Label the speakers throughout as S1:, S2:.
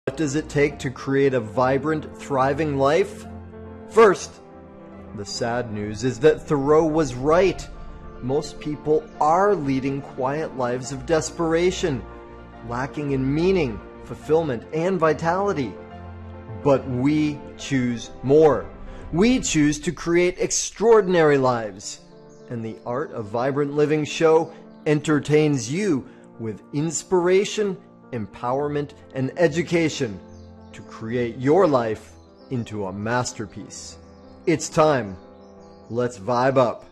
S1: What does it take to create a vibrant, thriving life? First, the sad news is that Thoreau was right. Most people are leading quiet lives of desperation, lacking in meaning, fulfillment, and vitality. But we choose more. We choose to create extraordinary lives. And the Art of Vibrant Living show entertains you with inspiration, empowerment, and education to create your life into a masterpiece. It's time. Let's vibe up.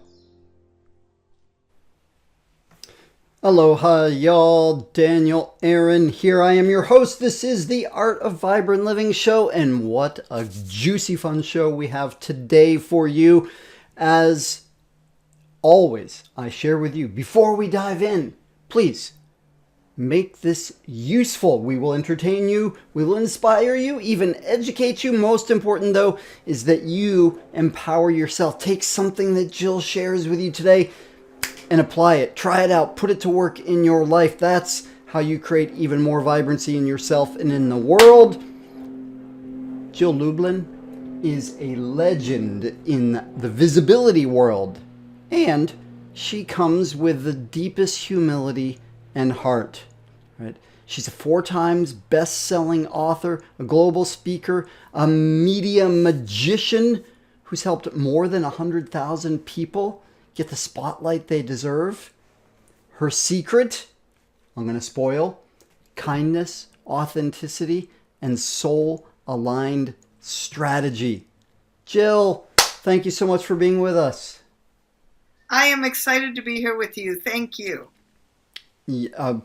S2: Aloha, y'all. Daniel Aaron here. I am your host. This is the Art of Vibrant Living show, and what a juicy, fun show we have today for you. As always, I share with you, before we dive in, please make this useful. We will entertain you, we will inspire you, even educate you. Most important, though, is that you empower yourself. Take something that Jill shares with you today and apply it. Try it out. Put it to work in your life. That's how you create even more vibrancy in yourself and in the world. Jill Lublin is a legend in the visibility world, and she comes with the deepest humility and heart. Right? She's a 4 times best-selling author, a global speaker, a media magician who's helped more than 100,000 people get the spotlight they deserve. Her secret, I'm going to spoil, kindness, authenticity, and soul-aligned strategy. Jill, thank you so much for being with us.
S3: I am excited to be here with you. Thank you.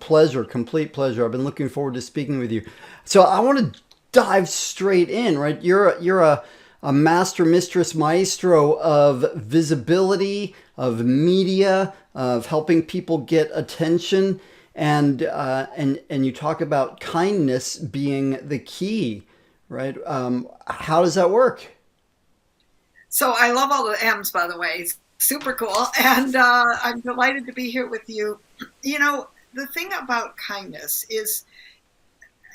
S2: Pleasure, complete pleasure. I've been looking forward to speaking with you. So I want to dive straight in, right? You're a master, mistress, maestro of visibility, of media, of helping people get attention, and you talk about kindness being the key, right? How does that work?
S3: So I love all the M's, by the way. It's super cool, and I'm delighted to be here with you. You know, the thing about kindness is,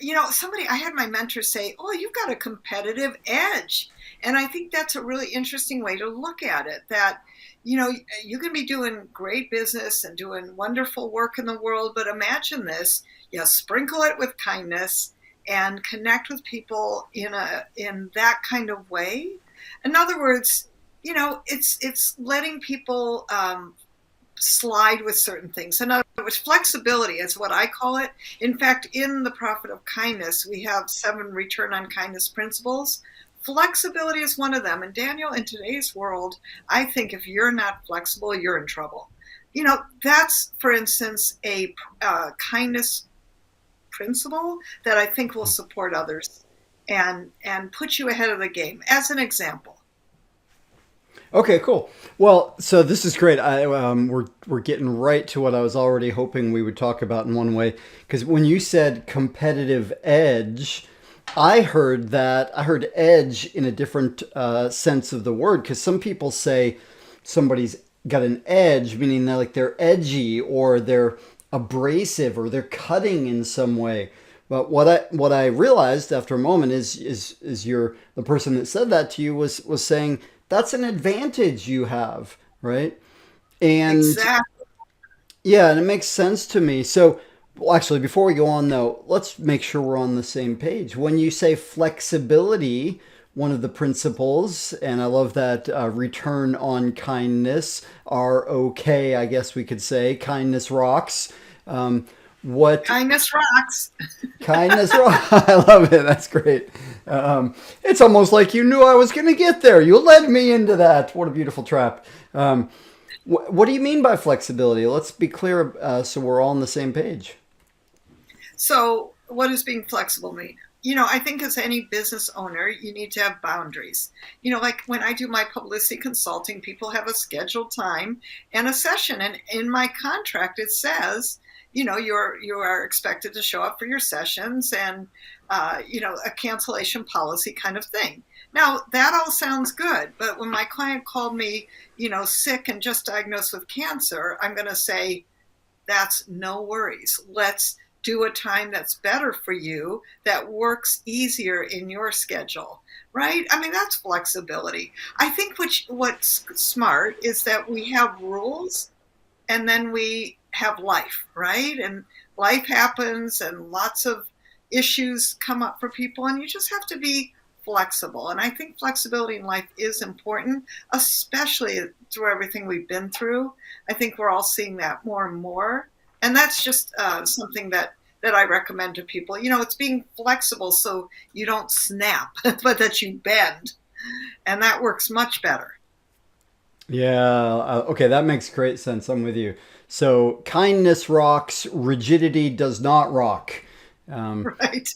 S3: I had my mentor say, "Oh, you've got a competitive edge." And I think that's a really interesting way to look at it, that, you can be doing great business and doing wonderful work in the world, but imagine this, sprinkle it with kindness and connect with people in that kind of way. In other words, it's letting people slide with certain things. In other words, flexibility is what I call it. In fact, in the Profit of Kindness, we have 7 return on kindness principles. Flexibility is one of them. And Daniel, in today's world, I think if you're not flexible, you're in trouble. That's, for instance, a kindness principle that I think will support others and put you ahead of the game. As an example.
S2: Okay, cool. Well, so this is great. We're getting right to what I was already hoping we would talk about in one way. Because when you said competitive edge, I heard edge in a different sense of the word. Because some people say somebody's got an edge, meaning they're edgy or they're abrasive or they're cutting in some way. But what I realized after a moment is the person that said that to you was saying, that's an advantage you have, right? And
S3: exactly.
S2: Yeah, and it makes sense to me. So, well, actually, before we go on, though, let's make sure we're on the same page. When you say flexibility, one of the principles, and I love that return on kindness, ROK, I guess we could say, kindness rocks.
S3: Kindness rocks.
S2: Kindness rocks. I love it. That's great. It's almost like you knew I was going to get there. You led me into that. What a beautiful trap. What do you mean by flexibility? Let's be clear so we're all on the same page.
S3: So what does being flexible mean? I think as any business owner, you need to have boundaries. Like when I do my publicity consulting, people have a scheduled time and a session. And in my contract, it says, you are expected to show up for your sessions and, a cancellation policy kind of thing. Now, that all sounds good, but when my client called me, sick and just diagnosed with cancer, I'm going to say, that's no worries. Let's do a time that's better for you, that works easier in your schedule, right? I mean, that's flexibility. I think what's smart is that we have rules and then we have life, right? And life happens and lots of issues come up for people, and you just have to be flexible. And I think flexibility in life is important, especially through everything we've been through. I think we're all seeing that more and more. And that's just something that I recommend to people. It's being flexible so you don't snap, but that you bend. And that works much better.
S2: Yeah, okay, that makes great sense. I'm with you. So kindness rocks, rigidity does not rock.
S3: Right.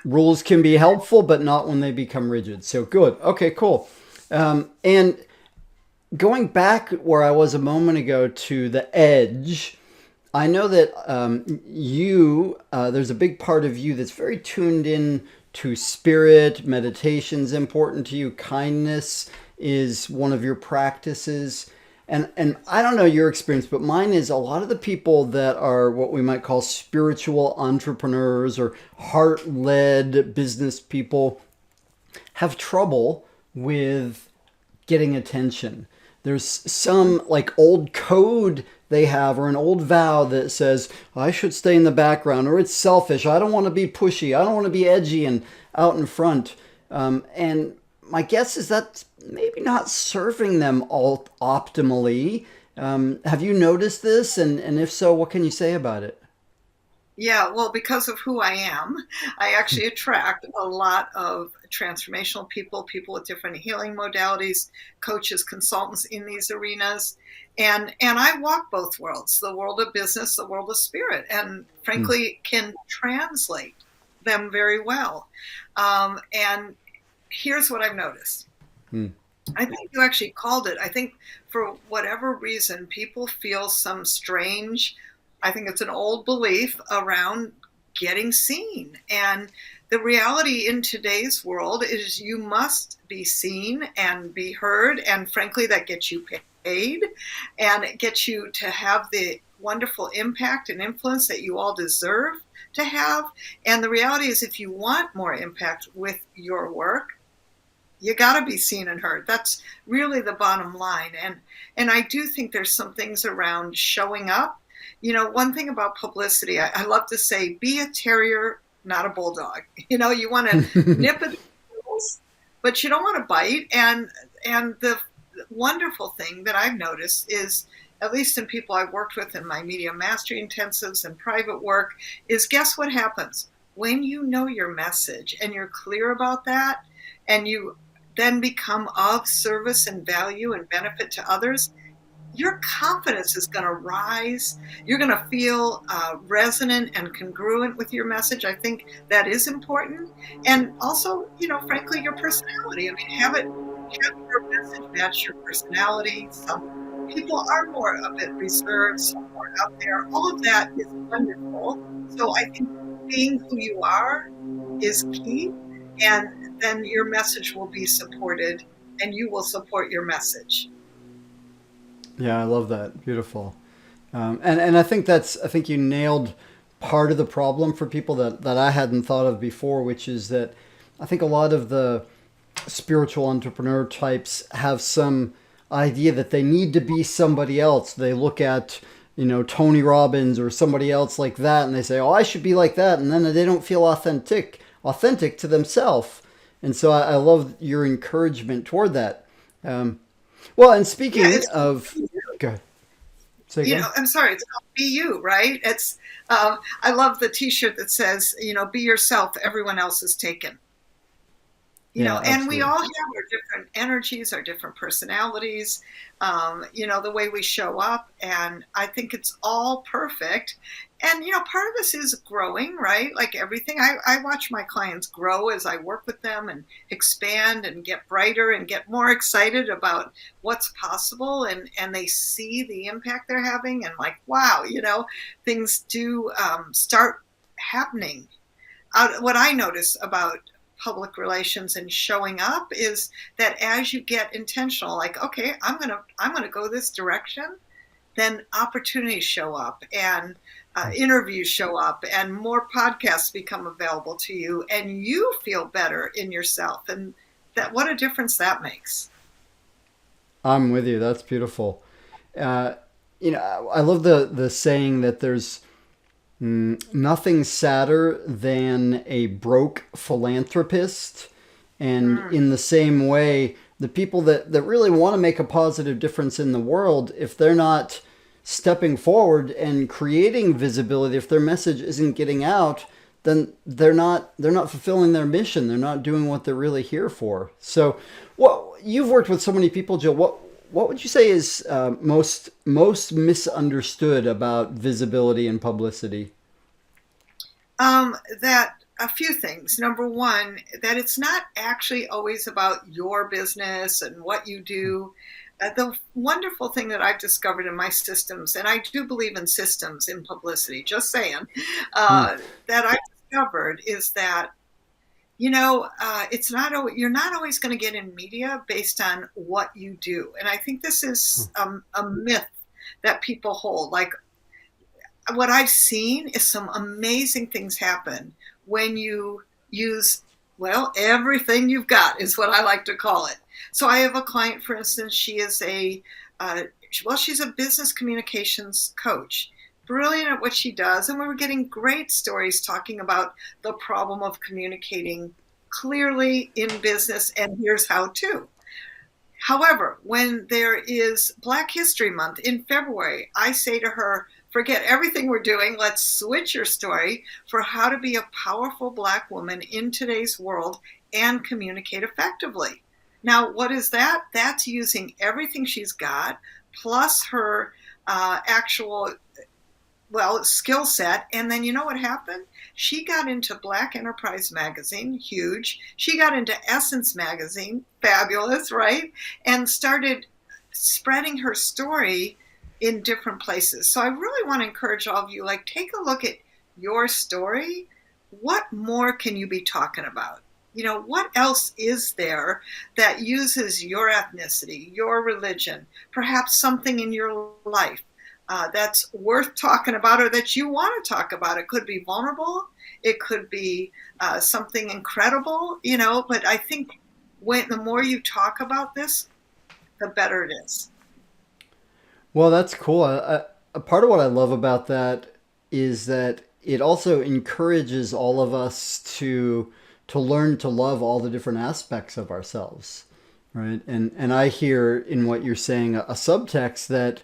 S2: Rules can be helpful, but not when they become rigid. So good. Okay, cool. And going back where I was a moment ago to the edge, I know that there's a big part of you that's very tuned in to spirit. Meditation's important to you. Kindness is one of your practices. And I don't know your experience, but mine is a lot of the people that are what we might call spiritual entrepreneurs or heart-led business people have trouble with getting attention. There's some like old code they have or an old vow that says, I should stay in the background, or it's selfish. I don't want to be pushy. I don't want to be edgy and out in front. And my guess is that maybe not serving them all optimally. Have you noticed this? And if so, what can you say about it?
S3: Yeah, well, because of who I am, I actually attract a lot of transformational people with different healing modalities, coaches, consultants in these arenas. And I walk both worlds, the world of business, the world of spirit, and frankly can translate them very well. And here's what I've noticed. I think you actually called it. I think for whatever reason, people feel some strange, I think it's an old belief around getting seen. And the reality in today's world is you must be seen and be heard. And frankly, that gets you paid and it gets you to have the wonderful impact and influence that you all deserve to have. And the reality is, if you want more impact with your work, you got to be seen and heard. That's really the bottom line. And I do think there's some things around showing up. One thing about publicity, I love to say, be a terrier, not a bulldog. You want to nip at the heels, but you don't want to bite. And the wonderful thing that I've noticed is, at least in people I've worked with in my media mastery intensives and private work, is guess what happens? When you know your message and you're clear about that, and you then become of service and value and benefit to others, your confidence is going to rise. You're going to feel resonant and congruent with your message. I think that is important. And also, frankly, your personality. I mean, have your message match your personality. Some people are more a bit reserved, some more out there. All of that is wonderful. So I think being who you are is key. And then your message will be supported and you will support your message.
S2: Yeah, I love that. Beautiful. And I think you nailed part of the problem for people that I hadn't thought of before, which is that I think a lot of the spiritual entrepreneur types have some idea that they need to be somebody else. They look at, Tony Robbins or somebody else like that, and they say, oh, I should be like that. And then they don't feel authentic to themselves. And so I love your encouragement toward that. Well, and speaking of, go ahead. Say again.
S3: I'm sorry, it's called Be You, right? It's, I love the t-shirt that says, be yourself, everyone else is taken. And we all have our different energies, our different personalities, the way we show up. And I think it's all perfect. And, part of this is growing, right? Like everything. I watch my clients grow as I work with them and expand and get brighter and get more excited about what's possible. And they see the impact they're having and like, wow, things do start happening. What I notice about public relations and showing up is that as you get intentional, like, okay, I'm gonna go this direction, then opportunities show up and interviews show up and more podcasts become available to you, and you feel better in yourself. And that, what a difference that makes.
S2: I'm with you. That's beautiful. I love the saying that there's nothing sadder than a broke philanthropist. And in the same way, the people that really want to make a positive difference in the world, if they're not stepping forward and creating visibility, if their message isn't getting out, then they're not fulfilling their mission. They're not doing what they're really here for. So, you've worked with so many people, Jill. What would you say is most misunderstood about visibility and publicity?
S3: That a few things. Number one, that it's not actually always about your business and what you do. The wonderful thing that I've discovered in my systems, and I do believe in systems in publicity, just saying, that I've discovered is that, you're not always going to get in media based on what you do. And I think this is a myth that people hold. Like, what I've seen is some amazing things happen when you use, everything you've got is what I like to call it. So I have a client, for instance, she is she's a business communications coach, brilliant at what she does. And we were getting great stories talking about the problem of communicating clearly in business, and here's how to. However, when there is Black History Month in February, I say to her, forget everything we're doing. Let's switch your story for how to be a powerful Black woman in today's world and communicate effectively. Now, what is that? That's using everything she's got, plus her actual skill set. And then you know what happened? She got into Black Enterprise Magazine, huge. She got into Essence Magazine, fabulous, right? And started spreading her story in different places. So I really want to encourage all of you, take a look at your story. What more can you be talking about? What else is there that uses your ethnicity, your religion, perhaps something in your life that's worth talking about or that you want to talk about? It could be vulnerable. It could be something incredible, but I think the more you talk about this, the better it is.
S2: Well, that's cool. A part of what I love about that is that it also encourages all of us to learn to love all the different aspects of ourselves, right? And I hear in what you're saying a subtext that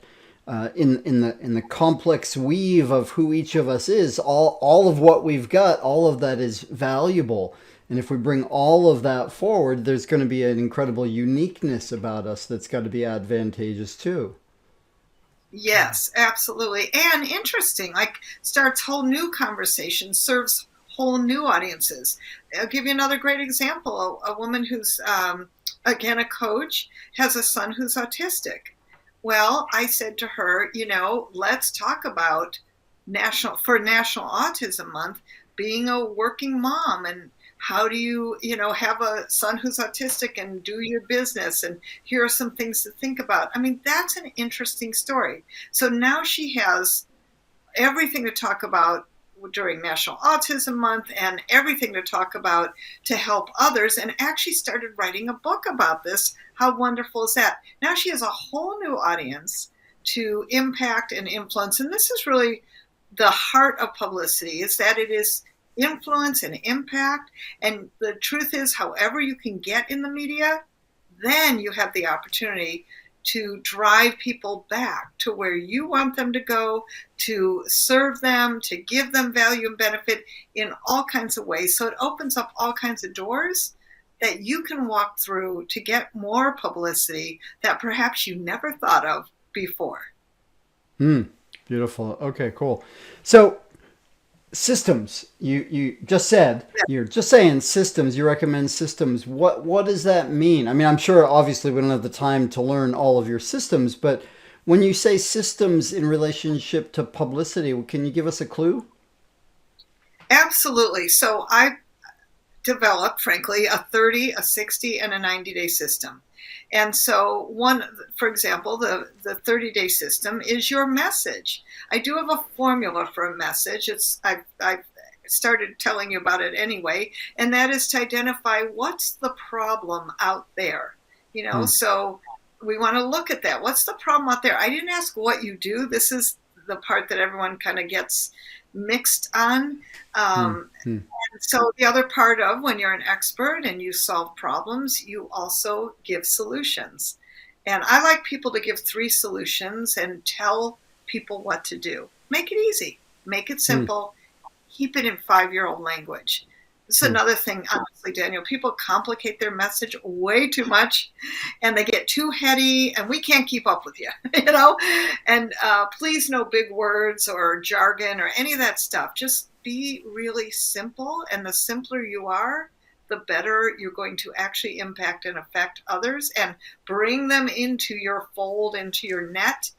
S2: in the complex weave of who each of us is, all of what we've got, all of that is valuable. And if we bring all of that forward, there's going to be an incredible uniqueness about us that's got to be advantageous too.
S3: Yes, absolutely. And interesting, starts whole new conversations, serves whole new audiences. I'll give you another great example. A woman who's, again, a coach, has a son who's autistic. Well, I said to her, let's talk about National Autism Month, being a working mom, and how do you, have a son who's autistic and do your business, and here are some things to think about. I mean, that's an interesting story. So now she has everything to talk about during National Autism Month and everything to talk about to help others, and actually started writing a book about this. How wonderful is that? Now she has a whole new audience to impact and influence. And this is really the heart of publicity, is that it is influence and impact. And the truth is, however you can get in the media, then you have the opportunity to drive people back to where you want them to go, to serve them, to give them value and benefit in all kinds of ways. So it opens up all kinds of doors that you can walk through to get more publicity that perhaps you never thought of before.
S2: Beautiful. Okay, cool. So systems, you just said, you're just saying systems, you recommend systems. What does that mean? I mean, I'm sure obviously we don't have the time to learn all of your systems, but when you say systems in relationship to publicity, can you give us a clue?
S3: Absolutely. So I developed, frankly, a 30, a 60, and a 90-day system. And so for example, the 30-day system is your message. I do have a formula for a message. I've started telling you about it anyway, and that is to identify what's the problem out there. So we want to look at that. What's the problem out there? I didn't ask what you do. This is the part that everyone kind of gets mixed on. So the other part of when you're an expert and you solve problems, you also give solutions. And I like people to give 3 solutions and tell people what to do. Make it easy. Make it simple. Keep it in 5-year-old language. This is another thing, honestly, Daniel. People complicate their message way too much, and they get too heady, and we can't keep up with you, And please, no big words or jargon or any of that stuff. Just be really simple, and the simpler you are, the better you're going to actually impact and affect others and bring them into your fold, into your net,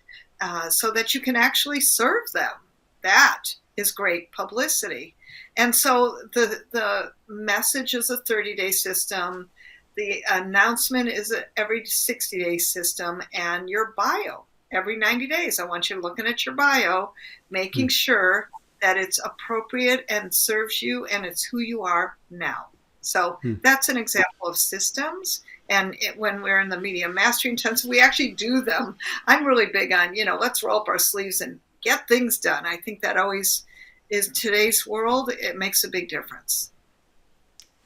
S3: so that you can actually serve them. That is great publicity. And so the message is a 30-day system. The announcement is every 60-day system, and your bio every 90 days. I want you looking at your bio, making sure that it's appropriate and serves you and it's who you are now. So that's an example of systems. And when we're in the Media Mastery Intensive, we actually do them. I'm really big on, let's roll up our sleeves and get things done. I think that always is today's world. It makes a big difference.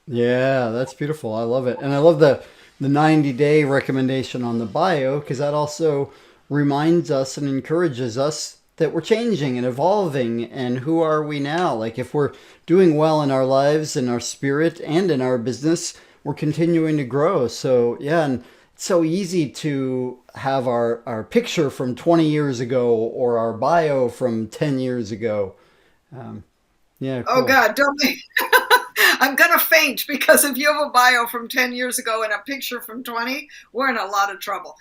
S2: Yeah, that's beautiful. I love it. And I love the 90-day recommendation on the bio, because that also reminds us and encourages us that we're changing and evolving, and who are we now? Like, if we're doing well in our lives, in our spirit, and in our business, we're continuing to grow. So yeah, and it's so easy to have our picture from 20 years ago or our bio from 10 years ago. Yeah. Cool.
S3: Oh God, don't me. I'm going to faint, because if you have a bio from 10 years ago and a picture from 20, we're in a lot of trouble,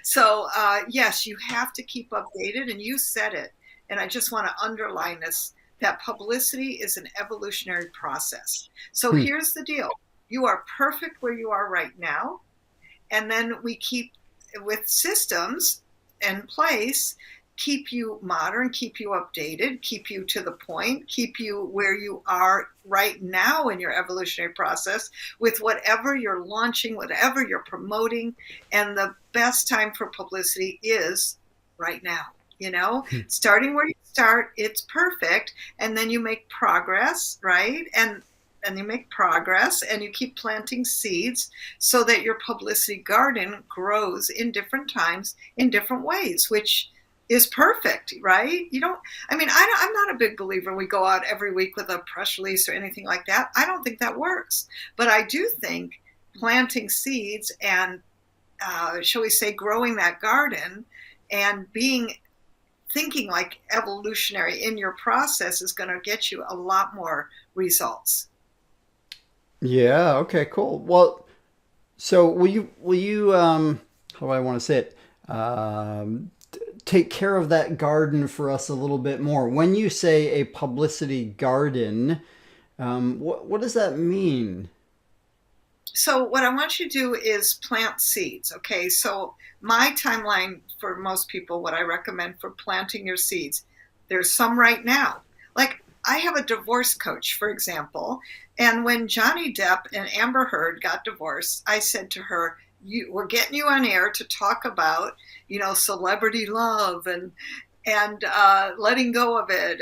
S3: So yes, you have to keep updated, and you said it. And I just want to underline this, that publicity is an evolutionary process. So here's the deal. You are perfect where you are right now. And then we keep, with systems in place, keep you modern, keep you updated, keep you to the point, keep you where you are right now in your evolutionary process with whatever you're launching, whatever you're promoting. And the best time for publicity is right now. Starting where you start, it's perfect. And then you make progress, right? And you make progress, and you keep planting seeds so that your publicity garden grows in different times, in different ways, which is perfect, right? I'm not a big believer we go out every week with a press release or anything like that. I don't think that works. But I do think planting seeds and, shall we say, growing that garden and thinking like evolutionary in your process is going to get you a lot more results.
S2: Yeah. Okay, cool. Well, so will you, how do I want to say it? Take care of that garden for us a little bit more. When you say a publicity garden, what does that mean?
S3: So what I want you to do is plant seeds. Okay. So my timeline for most people, what I recommend for planting your seeds, there's some right now. Like, I have a divorce coach, for example, and when Johnny Depp and Amber Heard got divorced, I said to her, we're getting you on air to talk about, celebrity love and letting go of it.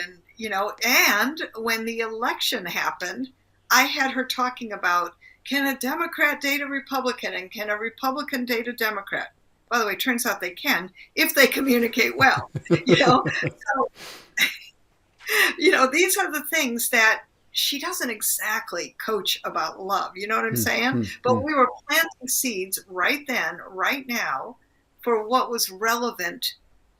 S3: And when the election happened, I had her talking about, can a Democrat date a Republican, and can a Republican date a Democrat? By the way, it turns out they can if they communicate well. So, these are the things that she doesn't exactly coach about love. You know what I'm saying? But we were planting seeds right then, right now, for what was relevant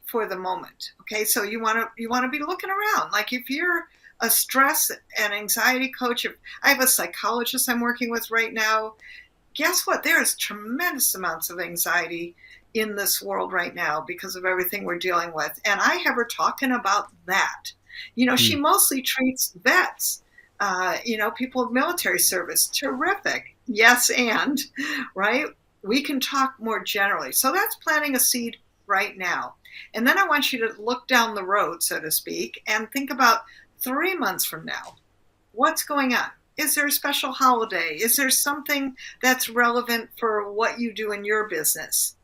S3: for the moment. Okay, so you want to be looking around. Like, if you're a stress and anxiety coach, if I have a psychologist I'm working with right now, guess what? There is tremendous amounts of anxiety in this world right now because of everything we're dealing with. And I have her talking about that. She mostly treats vets, people with military service. Terrific. Yes, and, right? we can talk more generally. So that's planting a seed right now. And then I want you to look down the road, so to speak, and think about 3 months from now. What's going on? Is there a special holiday? Is there something that's relevant for what you do in your business?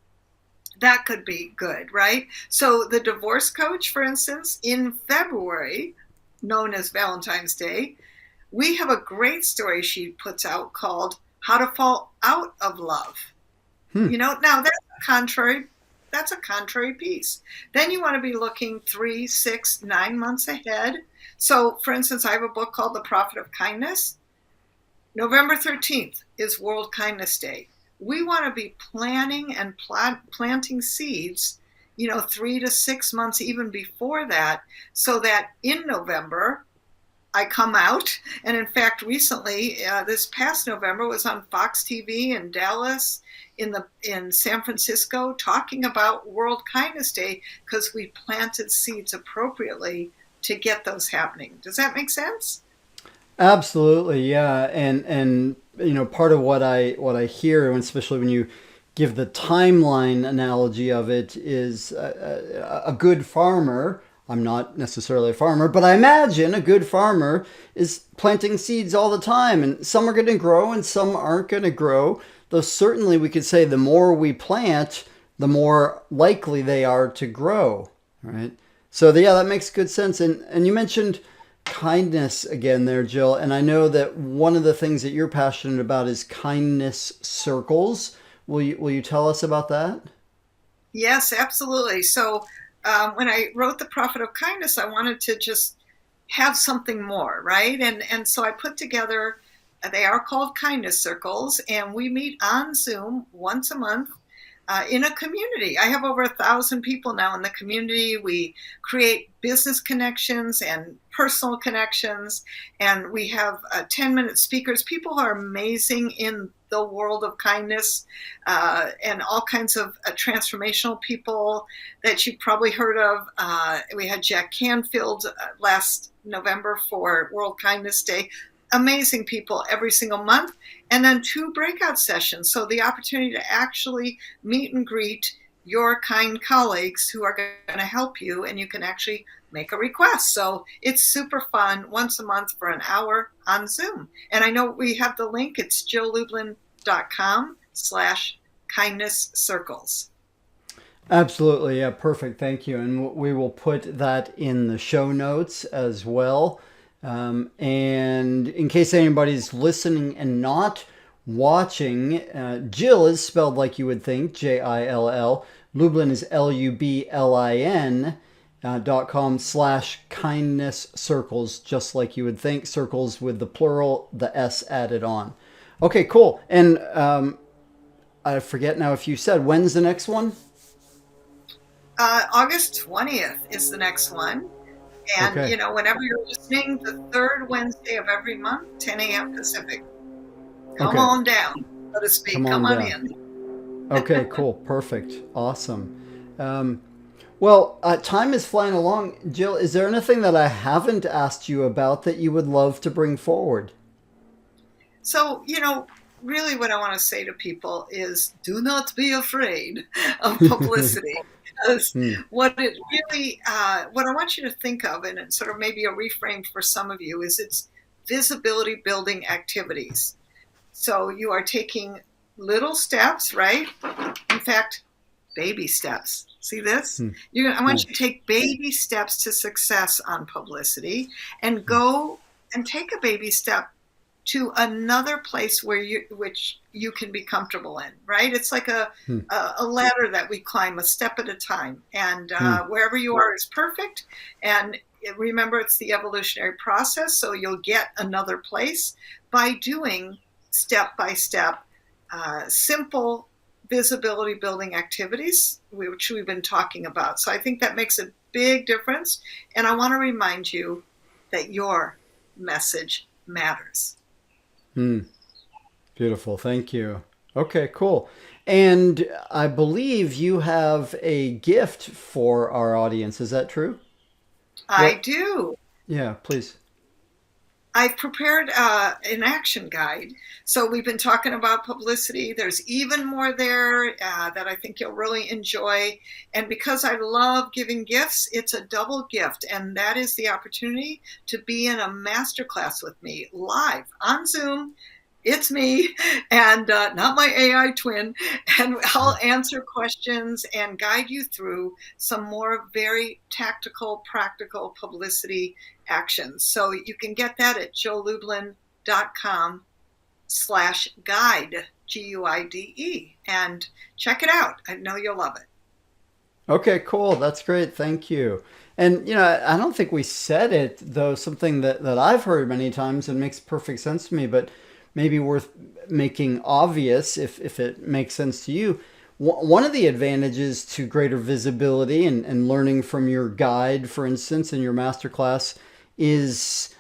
S3: That could be good, right? So the divorce coach, for instance, in February, known as Valentine's Day, we have a great story she puts out called How to Fall Out of Love. Now that's a contrary piece. Then you want to be looking 3, 6, 9 months ahead. So, for instance, I have a book called The Profit of Kindness. November 13th is World Kindness Day. We want to be planning and planting seeds, 3 to 6 months even before that, so that in November I come out. And in fact, recently, this past November, was on Fox TV in Dallas, in San Francisco, talking about World Kindness Day, because we planted seeds appropriately to get those happening. Does that make sense?
S2: Absolutely, yeah. And part of what I hear, and especially when you give the timeline analogy of it, is a good farmer. I'm not necessarily a farmer, but I imagine a good farmer is planting seeds all the time, and some are going to grow and some aren't going to grow. Though certainly we could say the more we plant, the more likely they are to grow, right? So yeah, that makes good sense. And you mentioned kindness again there, Jill, and I know that one of the things that you're passionate about is kindness circles. Will you tell us about that?
S3: Yes, absolutely. So when I wrote The Profit of Kindness, I wanted to just have something more, right? And so I put together, they are called kindness circles, and we meet on Zoom once a month in a community. I have over 1,000 people now in the community. We create business connections and personal connections, and we have 10-minute speakers, people who are amazing in the world of kindness, and all kinds of transformational people that you've probably heard of. We had Jack Canfield last November for World Kindness Day. Amazing people every single month. And then 2 breakout sessions. So the opportunity to actually meet and greet your kind colleagues who are going to help you, and you can actually make a request. So it's super fun, once a month for an hour on Zoom. And I know we have the link. It's jilllublin.com/kindness circles.
S2: Absolutely. Yeah, perfect. Thank you. And we will put that in the show notes as well. And in case anybody's listening and not watching, Jill is spelled like you would think, Jill. Lublin is Lublin .com/kindness circles, just like you would think. Circles with the plural, the S added on. Okay, cool. And I forget now if you said, when's the next one?
S3: August 20th is the next one. And,
S2: okay.
S3: Whenever you're listening, the 3rd Wednesday of every month, 10 a.m. Pacific. Come
S2: okay.
S3: on down, so to speak. Come on in.
S2: Okay, cool. Perfect. Awesome. Well, time is flying along. Jill, is there anything that I haven't asked you about that you would love to bring forward?
S3: So, really what I want to say to people is, do not be afraid of publicity. Because what I want you to think of, and it's sort of maybe a reframe for some of you, is it's visibility building activities. So you are taking little steps, right? In fact, baby steps. See this? I want you to take baby steps to success on publicity, and go and take a baby step to another place which you can be comfortable in, right? It's like a ladder that we climb a step at a time, and wherever you are is perfect. And remember, it's the evolutionary process, so you'll get another place by doing step by step, simple visibility building activities, which we've been talking about. So I think that makes a big difference. And I want to remind you that your message matters.
S2: Beautiful. Thank you. Okay, cool. And I believe you have a gift for our audience. Is that true?
S3: I do.
S2: Yeah, please.
S3: I've prepared an action guide. So we've been talking about publicity. There's even more there that I think you'll really enjoy. And because I love giving gifts, it's a double gift. And that is the opportunity to be in a masterclass with me live on Zoom. It's me and not my AI twin. And I'll answer questions and guide you through some more very tactical, practical publicity actions. So you can get that at joelublin.com/guide, GUIDE, and check it out. I know you'll love it.
S2: Okay, cool. That's great. Thank you. And, I don't think we said it, though, something that I've heard many times and makes perfect sense to me, but maybe worth making obvious if it makes sense to you. One of the advantages to greater visibility and learning from your guide, for instance, in your masterclass, is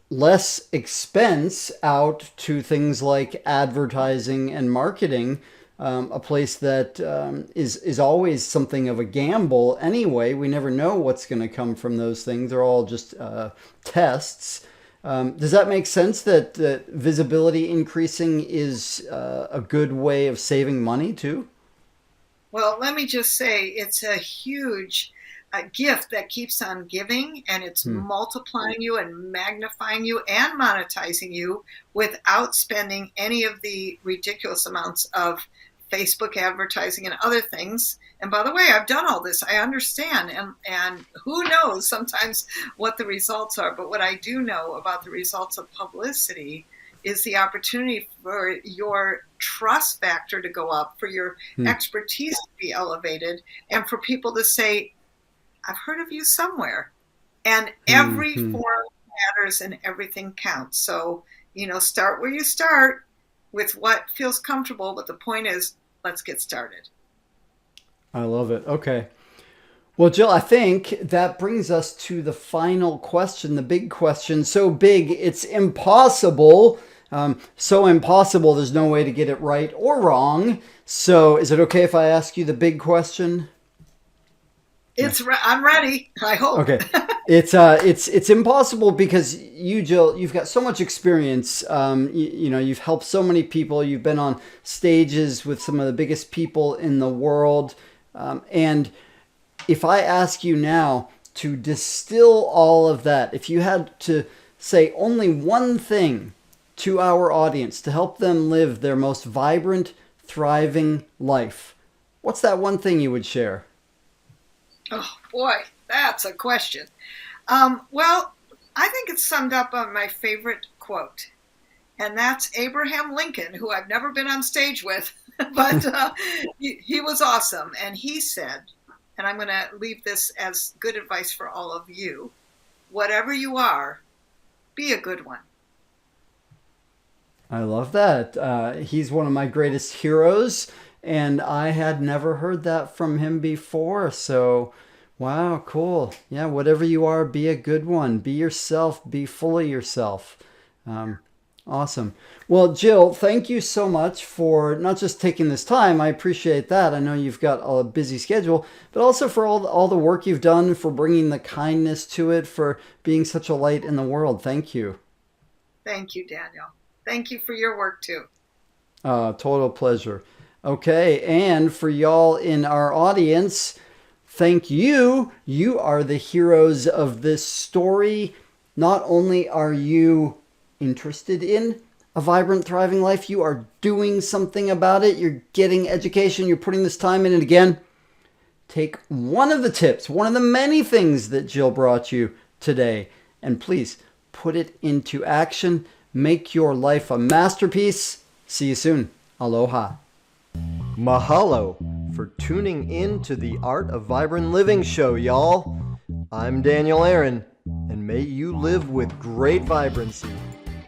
S2: less expense out to things like advertising and marketing, a place that is always something of a gamble anyway. We never know what's going to come from those things. They're all just tests. Does that make sense that visibility increasing is a good way of saving money too?
S3: Well, let me just say it's a huge gift that keeps on giving, and it's multiplying you and magnifying you and monetizing you without spending any of the ridiculous amounts of Facebook advertising and other things. And by the way, I've done all this. I understand. And who knows sometimes what the results are. But what I do know about the results of publicity is the opportunity for your trust factor to go up, for your expertise to be elevated, and for people to say, I've heard of you somewhere. And every form matters and everything counts. So, start where you start with what feels comfortable. But the point is, let's get started.
S2: I love it. Okay. Well, Jill, I think that brings us to the final question, the big question. So big, it's impossible. So impossible, there's no way to get it right or wrong. So is it okay if I ask you the big question?
S3: I'm ready. I hope.
S2: Okay. It's impossible because you, Jill, you've got so much experience. You've helped so many people. You've been on stages with some of the biggest people in the world. And if I ask you now to distill all of that, if you had to say only one thing to our audience to help them live their most vibrant, thriving life, what's that one thing you would share?
S3: Oh, boy, that's a question. Well, I think it's summed up on my favorite quote, and that's Abraham Lincoln, who I've never been on stage with, but he was awesome. And he said, and I'm going to leave this as good advice for all of you, whatever you are, be a good one.
S2: I love that. He's one of my greatest heroes. And I had never heard that from him before. So, wow, cool. Yeah, whatever you are, be a good one. Be yourself. Be full of yourself. Awesome. Well, Jill, thank you so much for not just taking this time. I appreciate that. I know you've got a busy schedule, but also for all the work you've done, for bringing the kindness to it, for being such a light in the world. Thank you.
S3: Thank you, Daniel. Thank you for your work, too.
S2: Total pleasure. Okay, and for y'all in our audience, thank you. You are the heroes of this story. Not only are you interested in a vibrant, thriving life, you are doing something about it. You're getting education. You're putting this time in. And again, take one of the tips, one of the many things that Jill brought you today, and please put it into action. Make your life a masterpiece. See you soon. Aloha.
S1: Mahalo for tuning in to the Art of Vibrant Living show, y'all. I'm Daniel Aaron, and may you live with great vibrancy.